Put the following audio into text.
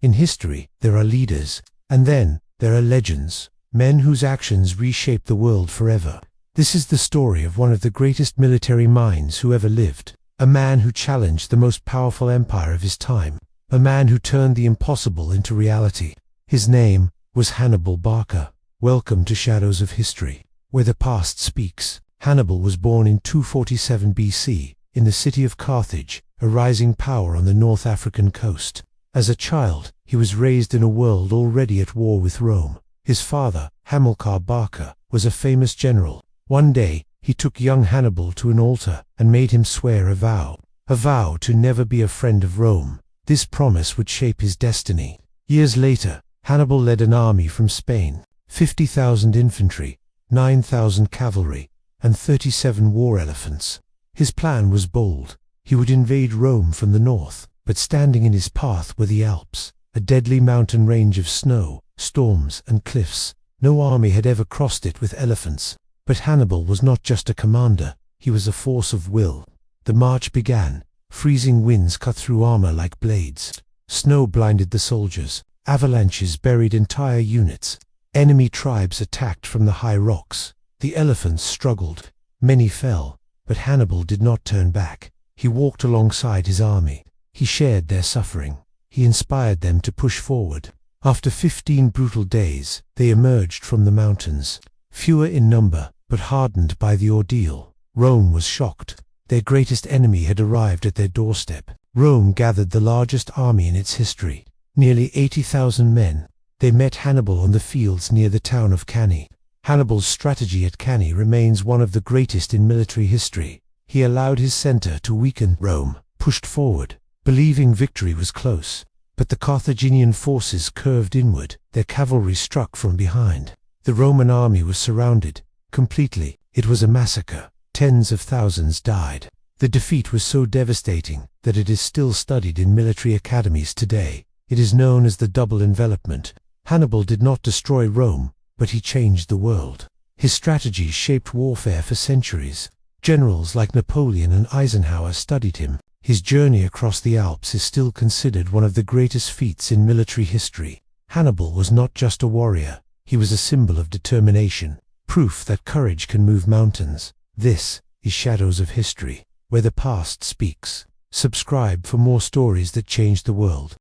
In history, there are leaders, and then there are legends, men whose actions reshape the world forever. This is the story of one of the greatest military minds who ever lived, a man who challenged the most powerful empire of his time, a man who turned the impossible into reality. His name was Hannibal Barca. Welcome to Shadows of History, where the past speaks. Hannibal was born in 247 BC, in the city of Carthage, a rising power on the North African coast. As a child, he was raised in a world already at war with Rome. His father, Hamilcar Barca, was a famous general. One day, he took young Hannibal to an altar and made him swear a vow to never be a friend of Rome. This promise would shape his destiny. Years later, Hannibal led an army from Spain, 50,000 infantry, 9,000 cavalry, and 37 war elephants. His plan was bold. He would invade Rome from the north, but standing in his path were the Alps, a deadly mountain range of snow, storms, and cliffs. No army had ever crossed it with elephants. But Hannibal was not just a commander, he was a force of will. The march began. Freezing winds cut through armor like blades. Snow blinded the soldiers. Avalanches buried entire units. Enemy tribes attacked from the high rocks. The elephants struggled. Many fell, but Hannibal did not turn back. He walked alongside his army. He shared their suffering. He inspired them to push forward. After 15 brutal days, they emerged from the mountains. Fewer in number, but hardened by the ordeal. Rome was shocked. Their greatest enemy had arrived at their doorstep. Rome gathered the largest army in its history, nearly 80,000 men. They met Hannibal on the fields near the town of Cannae. Hannibal's strategy at Cannae remains one of the greatest in military history. He allowed his center to weaken. Rome pushed forward, believing victory was close. But the Carthaginian forces curved inward. Their cavalry struck from behind. The Roman army was surrounded. Completely. It was a massacre. Tens of thousands died. The defeat was so devastating that it is still studied in military academies today. It is known as the double envelopment. Hannibal did not destroy Rome, but he changed the world. His strategies shaped warfare for centuries. Generals like Napoleon and Eisenhower studied him. His journey across the Alps is still considered one of the greatest feats in military history. Hannibal was not just a warrior. He was a symbol of determination. Proof that courage can move mountains. This is Shadows of History, where the past speaks. Subscribe for more stories that change the world.